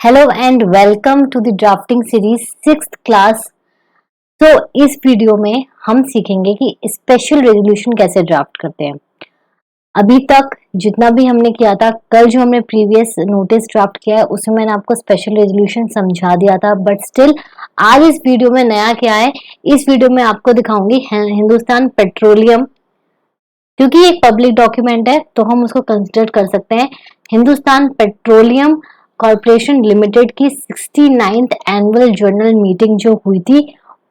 Hello and welcome to the drafting series 6th class. तो इस video में हम सीखेंगे कि स्पेशल रेजोल्यूशन कैसे ड्राफ्ट करते हैं। अभी तक जितना भी हमने किया था, कल जो हमने प्रीवियस नोटिस ड्राफ्ट किया है उसमें मैंने आपको स्पेशल रेजोल्यूशन समझा दिया था, बट स्टिल आज इस वीडियो में नया क्या है, इस वीडियो में आपको दिखाऊंगी हिंदुस्तान पेट्रोलियम, क्योंकि एक पब्लिक डॉक्यूमेंट है तो हम उसको कंसिडर कर सकते हैं। हिंदुस्तान पेट्रोलियम कॉर्पोरेशन लिमिटेड की 69th एनुअल जनरल मीटिंग जो हुई थी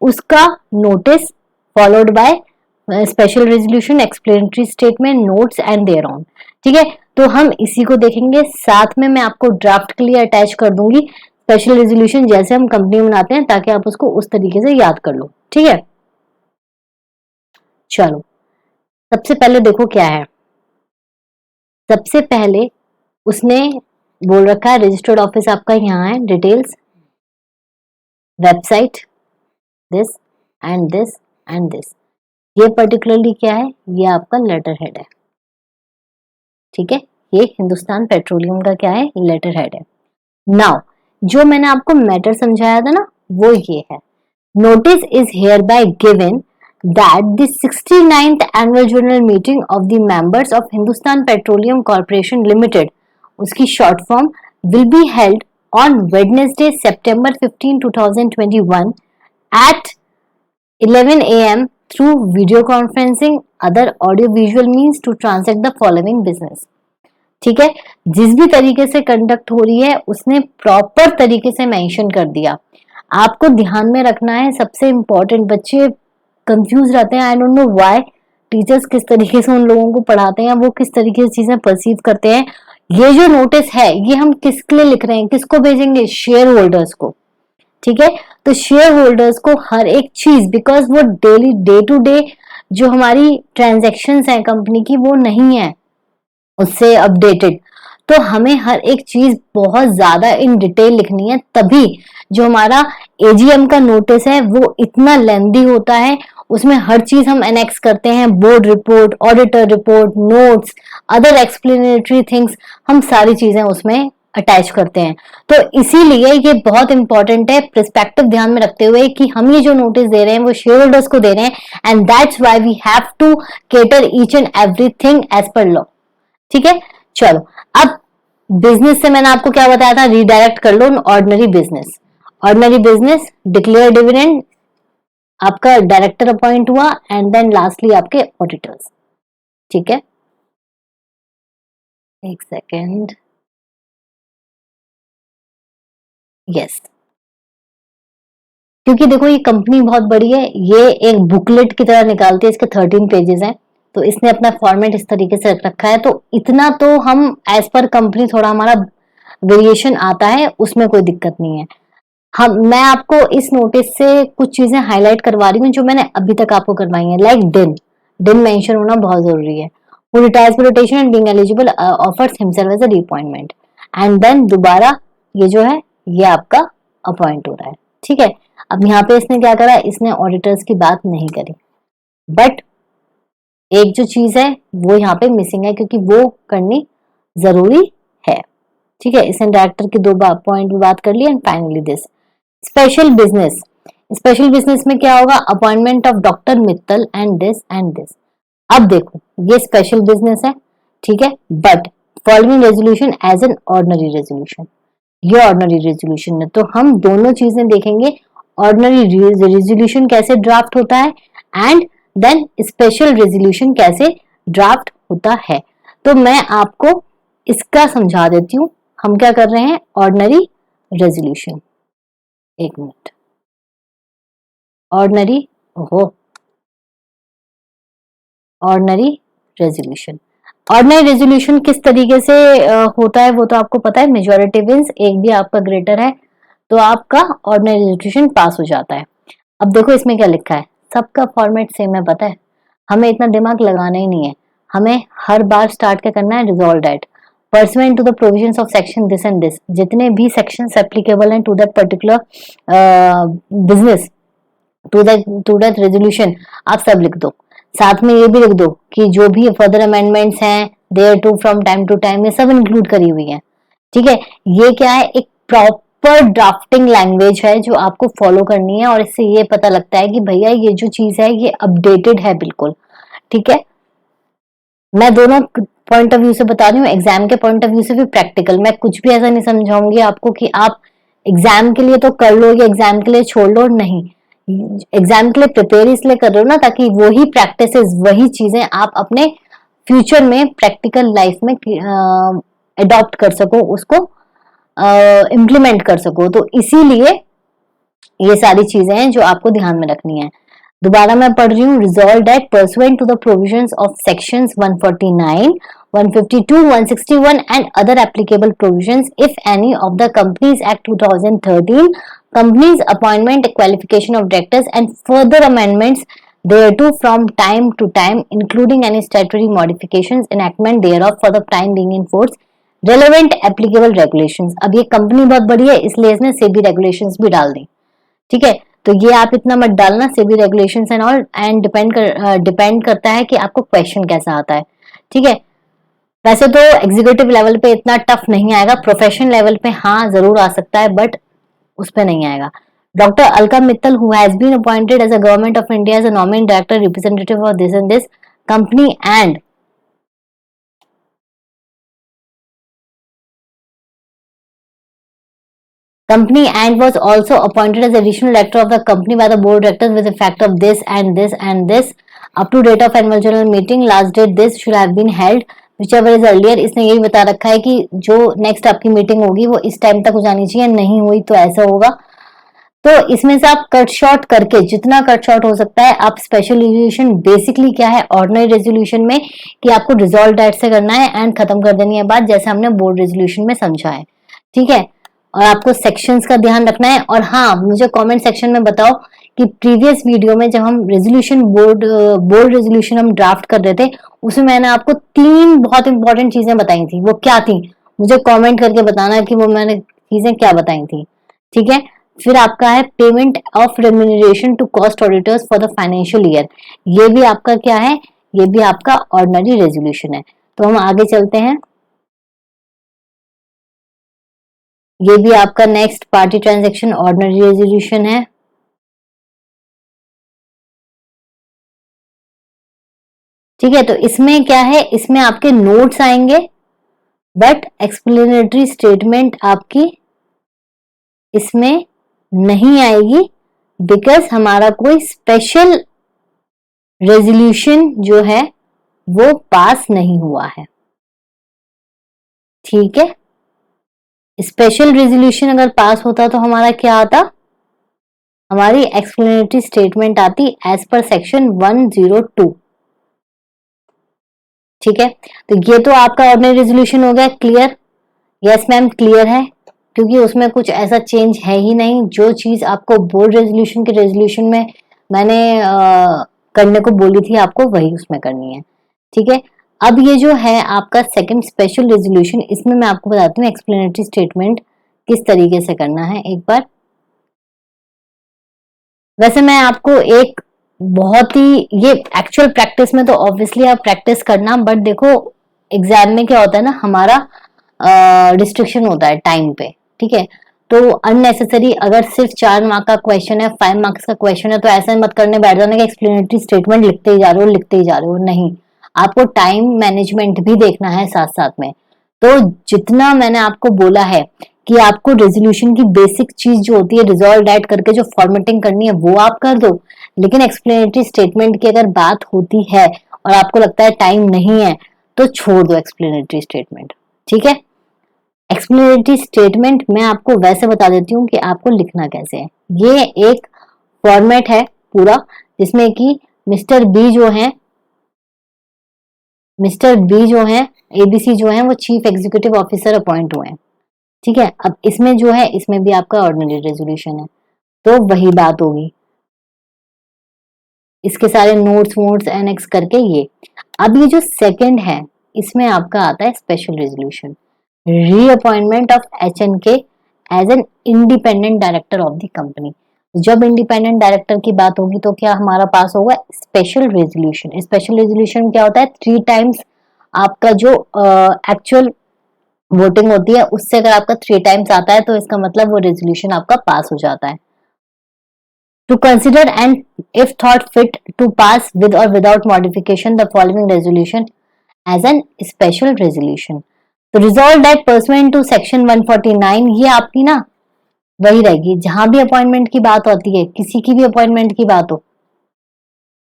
उसका notice followed by special resolution, explanatory statement, notes and thereon. ठीक है, तो हम इसी को देखेंगे। साथ में मैं आपको ड्राफ्ट के लिए अटैच कर दूंगी स्पेशल रेजोल्यूशन, जैसे हम कंपनी बनाते हैं, ताकि आप उसको उस तरीके से याद कर लो। ठीक है, चलो सबसे पहले देखो क्या है। सबसे पहले उसने बोल रखा है रजिस्टर्ड ऑफिस आपका यहाँ है, details, website, this and this and this. ये पर्टिकुलरली क्या है, ये आपका लेटर हेड है। ठीक है, ये हिंदुस्तान पेट्रोलियम का क्या है, लेटर हेड है। नाउ जो मैंने आपको मैटर समझाया था ना, वो ये है, notice is here bye given that the 69th annual general meeting of the members of Hindustan Petroleum Corporation Limited, उसकी short form, will be held on Wednesday, September 15, 2021 at 11 a.m. through video conferencing, other audio visual means to transact the following business। ठीक है, जिस भी तरीके से conduct हो रही है उसने प्रॉपर तरीके से मेंशन कर दिया। आपको ध्यान में रखना है, सबसे इंपॉर्टेंट, बच्चे कंफ्यूज रहते हैं, I don't know why. Teachers किस तरीके से उन लोगों को पढ़ाते हैं, वो किस तरीके से चीजें परसीव करते हैं। ये जो नोटिस है ये हम किसके लिए लिख रहे हैं, किसको भेजेंगे, शेयर होल्डर्स को। ठीक है, तो शेयर होल्डर्स को हर एक चीज, बिकॉज वो डेली डे टू डे जो हमारी ट्रांजेक्शन्स हैं कंपनी की, वो नहीं है उससे अपडेटेड, तो हमें हर एक चीज बहुत ज्यादा इन डिटेल लिखनी है। तभी जो हमारा एजीएम का नोटिस है वो इतना लेंदी होता है, उसमें हर चीज हम एनेक्स करते हैं, board report, auditor report, notes, other explanatory things, हम सारी चीजें उसमें अटैच करते हैं। तो इसीलिए ये बहुत इंपॉर्टेंट है, पर्सपेक्टिव ध्यान में रखते हुए कि हम ये जो नोटिस दे रहे हैं वो शेयर होल्डर्स को दे रहे हैं, and that's why we have to cater each and everything as per law. ठीक है, चलो अब बिजनेस से मैंने आपको क्या बताया था, रीडायरेक्ट कर लो ordinary business. Ordinary business, declare dividend, आपका डायरेक्टर अपॉइंट हुआ, एंड देन लास्टली आपके ऑडिटर्स। ठीक है, एक सेकेंड, यस, क्योंकि देखो ये कंपनी बहुत बड़ी है, ये एक बुकलेट की तरह निकालती है, इसके 13 पेजेस हैं, तो इसने अपना फॉर्मेट इस तरीके से रखा है। तो इतना तो हम एज पर कंपनी थोड़ा हमारा वेरिएशन आता है, उसमें कोई दिक्कत नहीं है। मैं आपको इस नोटिस से कुछ चीजें हाईलाइट करवा रही हूँ जो मैंने अभी तक आपको करवाई है, लाइक डिन मेंशन होना बहुत जरूरी है। Who retires for rotation and being eligible offers himself as a reappointment, and then दोबारा ये जो है ये आपका अपॉइंट हो रहा है। ठीक है, अब यहाँ पे इसने क्या करा, इसने ऑडिटर्स की बात नहीं करी, बट एक जो चीज है वो यहाँ पे मिसिंग है, क्योंकि वो करनी जरूरी है। ठीक है, इसने डायरेक्टर की 2 पॉइंट भी बात कर ली, and finally this special business. Special business में क्या होगा, appointment of doctor Mittal and this and this. अब देखो ये स्पेशल बिजनेस है, ठीक है, but following resolution as an ordinary resolution, ये ऑर्डिनरी रेजोल्यूशन है। तो हम दोनों चीजें देखेंगे, ऑर्डिनरी रेजोल्यूशन कैसे ड्राफ्ट होता है, एंड देन स्पेशल रेजोल्यूशन कैसे ड्राफ्ट होता है। तो मैं आपको इसका समझा देती हूँ। हम क्या कर रहे हैं, ऑर्डिनरी रेजोल्यूशन, एक minute, ordinary ordinary resolution. Ordinary resolution किस तरीके से होता है वो तो आपको पता है, मेजॉरिटी विंस, एक भी आपका ग्रेटर है तो आपका ऑर्डिनरी रेजोल्यूशन पास हो जाता है। अब देखो इसमें क्या लिखा है, सबका फॉर्मेट सेम है, पता है, हमें इतना दिमाग लगाना ही नहीं है। हमें हर बार स्टार्ट क्या करना है, resolve that pursuant to the provisions of section this and this, जितने भी sections applicable हैं to that particular business, to that resolution, आप सब लिख दो। साथ में ये भी लिख दो कि जो भी फर्दर अमेंडमेंट्स हैं thereto from time to time, ये सब इंक्लूड करी हुई है। ठीक है, ये क्या है, एक प्रॉपर ड्राफ्टिंग लैंग्वेज है जो आपको फॉलो करनी है, और इससे ये पता लगता है कि भैया ये जो चीज है ये अपडेटेड है बिल्कुल। ठीक है, मैं दोनों पॉइंट ऑफ व्यू से बता रही हूँ, एग्जाम के पॉइंट ऑफ व्यू से भी प्रैक्टिकल। मैं कुछ भी ऐसा नहीं समझाऊंगी आपको कि आप एग्जाम के लिए तो कर लो या एग्जाम के लिए छोड़ लो, नहीं। एग्जाम के लिए प्रिपेयर इसलिए कर रहे हो ना, ताकि वही प्रैक्टिसेस, वही चीजें आप अपने फ्यूचर में प्रैक्टिकल लाइफ में अडॉप्ट कर सको, उसको इम्प्लीमेंट कर सको। तो इसीलिए ये सारी चीजें हैं जो आपको ध्यान में रखनी है। दोबारा मैं पढ़ रही हूँ, resolve that pursuant to the provisions of sections 149, 152, 161 and other applicable provisions if any of the companies act 2013, companies appointment qualification of directors and further amendments thereto from time to time, including any statutory modifications, enactment thereof for the time being in force, relevant applicable regulations। अब ये company बहुत बड़ी है इसलिए इसने SEBI regulations भी डाल दी। ठीक है, तो ये आप इतना मत डालना, SEBI regulations and all, and depend करता है कि आपको क्वेश्चन कैसा आता है। ठीक है, वैसे तो एग्जीक्यूटिव लेवल पे इतना टफ नहीं आएगा, प्रोफेशनल लेवल पे हाँ जरूर आ सकता है, बट उस पे नहीं आएगा। Doctor Alka Mittal, who has been appointed as a government of India as a nominee director representative of this and this company and was also appointed as additional director of the company by the board of directors with effect of this and this and this up to date of annual general meeting, last date this should have been held whichever is earlier। इसने यही बता रखा है कि जो next आपकी meeting होगी वो इस टाइम तक हो जानी चाहिए, नहीं हुई तो ऐसा होगा। तो इसमें से आप कट शॉर्ट करके, जितना कट शॉर्ट हो सकता है, आप स्पेशल रेजोल्यूशन बेसिकली क्या है ऑर्डिनरी रेजोल्यूशन में कि आपको रिजॉल्व डेट से करना है एंड खत्म कर देनी है बात, जैसे हमने बोर्ड रेजोल्यूशन में समझा है। ठीक है, और आपको सेक्शंस का ध्यान रखना है। और हाँ, मुझे कमेंट सेक्शन में बताओ कि प्रीवियस वीडियो में जब हम रेजोल्यूशन बोर्ड रेजोल्यूशन हम ड्राफ्ट कर रहे थे, उसमें मैंने आपको 3 बहुत इंपॉर्टेंट चीजें बताई थी, वो क्या थी? मुझे कमेंट करके बताना कि वो मैंने चीजें क्या बताई थी। ठीक है, फिर आपका है payment of remuneration to cost auditors for the financial year, ये भी आपका क्या है? ये भी आपका ऑर्डिनरी रेजोल्यूशन है। तो हम आगे चलते हैं, ये भी आपका next party transaction ordinary resolution है। ठीक है, तो इसमें क्या है, इसमें आपके नोट्स आएंगे बट एक्सप्लेनेटरी स्टेटमेंट आपकी इसमें नहीं आएगी, बिकॉज हमारा कोई स्पेशल रेजोल्यूशन जो है वो पास नहीं हुआ है। ठीक है, स्पेशल रेजोल्यूशन अगर पास होता तो हमारा क्या आता? हमारी एक्सप्लेनेटरी स्टेटमेंट आती एज पर सेक्शन 102। ठीक है, तो ये तो आपका ऑर्डिनरी रेजोल्यूशन हो गया क्लियर। यस मैम, क्लियर है, क्योंकि उसमें कुछ ऐसा चेंज है ही नहीं। जो चीज आपको बोर्ड रेजोल्यूशन के रेजोल्यूशन में मैंने करने को बोली थी आपको, वही उसमें करनी है। ठीक है, अब ये जो है आपका सेकंड स्पेशल रेजोल्यूशन, इसमें मैं आपको बताती हूँ एक्सप्लेनेटरी स्टेटमेंट किस तरीके से करना है एक बार। वैसे मैं आपको एक बहुत ही, ये एक्चुअल प्रैक्टिस में तो ऑब्वियसली आप प्रैक्टिस करना, बट देखो एग्जाम में क्या होता है ना, हमारा रिस्ट्रिक्शन होता है टाइम पे। ठीक है, तो अननेसेसरी अगर सिर्फ 4 मार्क का क्वेश्चन है, 5 मार्क्स का क्वेश्चन है, तो ऐसा मत करने बैठ जाना कि एक्सप्लेनेटरी स्टेटमेंट लिखते ही जा रहे हो, लिखते ही जा रहे हो। नहीं, आपको टाइम मैनेजमेंट भी देखना है साथ साथ में। तो जितना मैंने आपको बोला है कि आपको रेजोल्यूशन की बेसिक चीज जो होती है रिजॉल्व डेट करके जो फॉर्मेटिंग करनी है वो आप कर दो, लेकिन एक्सप्लेनेटरी स्टेटमेंट की अगर बात होती है और आपको लगता है टाइम नहीं है, तो छोड़ दो एक्सप्लेनेटरी स्टेटमेंट। ठीक है, एक्सप्लेनेटरी स्टेटमेंट मैं आपको वैसे बता देती हूँ कि आपको लिखना कैसे है। ये एक फॉर्मेट है पूरा, जिसमें कि मिस्टर बी जो है एबीसी जो है वो चीफ एग्जीक्यूटिव ऑफिसर अपॉइंट हुए हैं। ठीक है, अब इसमें जो है, इसमें भी आपका ऑर्डिनरी रेजोल्यूशन है, तो वही बात होगी, इसके सारे नोट्स वोट्स एनेक्स करके ये। अब ये जो सेकंड है, इसमें आपका आता है special resolution, reappointment of HNK as an independent director of the company. जब इंडिपेंडेंट डायरेक्टर की बात होगी तो क्या हमारा पास होगा? Special resolution. स्पेशल रेजोल्यूशन क्या होता है? 3 टाइम्स आपका जो एक्चुअल वोटिंग होती है, उससे अगर आपका 3 टाइम्स आता है तो इसका मतलब वो रेजोल्यूशन आपका पास हो जाता है। To consider and if thought fit to pass with or without modification the following resolution as an special resolution. तो resolve that pursuant to section 149, ये आपकी ना वही रहेगी जहां भी अपॉइंटमेंट की बात होती है, किसी की भी अपॉइंटमेंट की बात हो,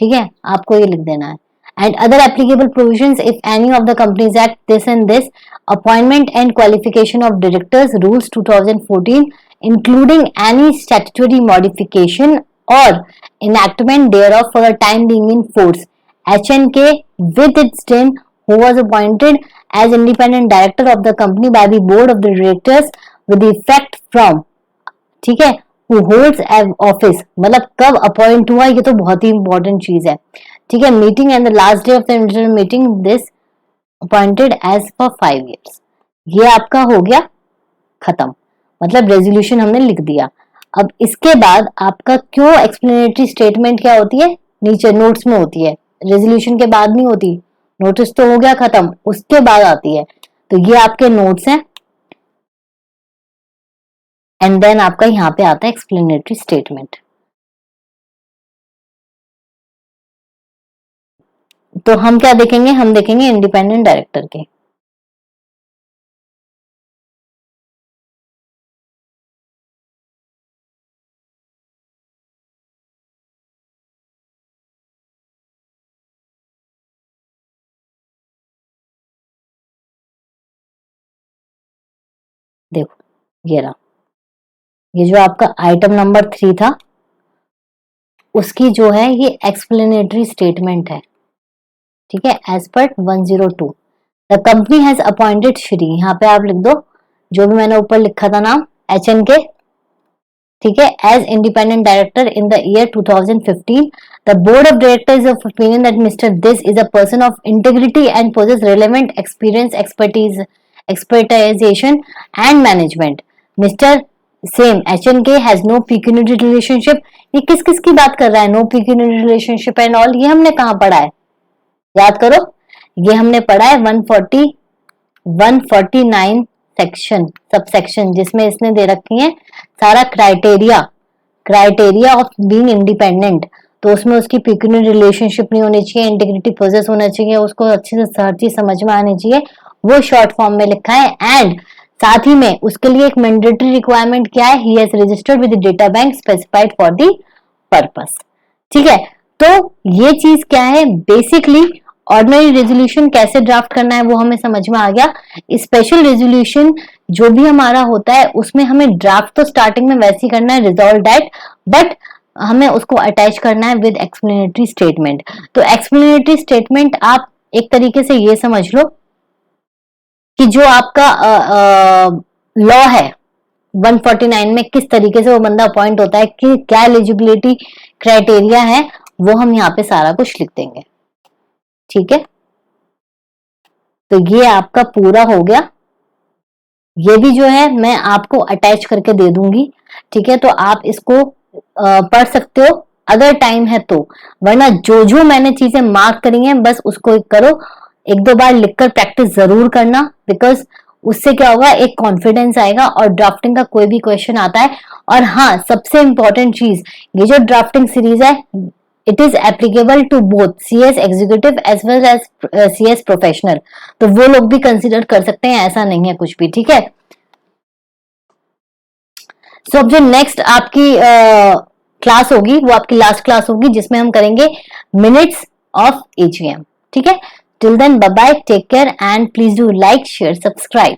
ठीक है, आपको ये लिख देना है। And other applicable provisions if any of the companies act this and this, appointment and qualification of directors rules 2014 including any statutory modification or enactment thereof for the time being in force. HNK with its ten who was appointed as independent director of the company by the board of the directors with effect from, ठीक है, who holds office, मतलब कब appoint हुआ, ये तो बहुत ही important चीज है, ठीक है। Meeting and the last day of the internal meeting this appointed as for 5 years, ये आपका हो गया खत्म, मतलब रेजोल्यूशन हमने लिख दिया। अब इसके बाद आपका क्यों एक्सप्लेनेटरी स्टेटमेंट क्या होती है, नीचे नोट्स में होती है, रेजोल्यूशन के बाद नहीं होती। नोटिस तो हो गया खत्म, उसके बाद आती है, तो ये आपके नोट्स हैं। एंड देन आपका यहाँ पे आता है एक्सप्लेनेटरी स्टेटमेंट। तो हम क्या देखेंगे, हम देखेंगे इंडिपेंडेंट डायरेक्टर के। देखो ये रहा, ये जो आपका आइटम नंबर 3 था उसकी जो है ये एक्सप्लेनेटरी स्टेटमेंट है, ठीक है। As per 102 the company has appointed Shri, यहाँ पे आप लिख दो जो भी मैंने ऊपर लिखा था नाम, HNK, ठीक है, as independent director in the year 2015। The board of directors of opinion that mister this is a person of integrity and possess relevant experience, expertization and management. Mister same HNK has no pecuniary relationship, ये किस किस की बात कर रहा है, no pecuniary relationship and all, ये हमने कहाँ पढ़ा है, याद करो, ये हमने पढ़ा है 149 सेक्शन, सब सेक्शन, जिसमें इसने दे रखी है सारा क्राइटेरिया ऑफ बीइंग इंडिपेंडेंट। तो उसमें उसकी पिक्यूनियरी रिलेशनशिप नहीं होनी चाहिए, इंटीग्रिटी पोजेस होना चाहिए, उसको अच्छे से हर चीज समझ में आनी चाहिए, वो शॉर्ट फॉर्म में लिखा है। एंड साथ ही में उसके लिए एक मैंडेटरी रिक्वायरमेंट क्या है, he has registered with the data bank specified for the purpose, ठीक है। तो ये चीज क्या है, बेसिकली ऑर्डिनरी रेजोल्यूशन कैसे ड्राफ्ट करना है वो हमें समझ में आ गया। स्पेशल रेजोल्यूशन जो भी हमारा होता है उसमें हमें ड्राफ्ट तो स्टार्टिंग में वैसे ही करना है, रिजॉल्व दैट, बट हमें उसको अटैच करना है विद एक्सप्लेनेटरी स्टेटमेंट। तो एक्सप्लेनेटरी स्टेटमेंट आप एक तरीके से ये समझ लो कि जो आपका लॉ है 149 में किस तरीके से वो बंदा अपॉइंट होता है, कि क्या एलिजिबिलिटी क्राइटेरिया है, वो हम यहाँ पे सारा कुछ लिख देंगे, ठीक है। तो ये आपका पूरा हो गया, ये भी जो है मैं आपको अटैच करके दे दूंगी, ठीक है। तो आप इसको पढ़ सकते हो अगर टाइम है तो, वरना जो जो मैंने चीजें मार्क करी हैं बस उसको करो, एक दो बार लिखकर प्रैक्टिस जरूर करना, बिकॉज उससे क्या होगा, एक कॉन्फिडेंस आएगा और ड्राफ्टिंग का कोई भी क्वेश्चन आता है। और हाँ, सबसे इंपॉर्टेंट चीज, ये जो ड्राफ्टिंग सीरीज है it is applicable to both CS executive as well as CS professional, तो वो लोग भी कंसिडर कर सकते हैं, ऐसा नहीं है कुछ भी, ठीक है। सो अब जो नेक्स्ट आपकी क्लास होगी वो आपकी लास्ट क्लास होगी जिसमें हम करेंगे मिनट्स ऑफ AGM, ठीक है। Till then bye bye, take care and please do like, share, subscribe.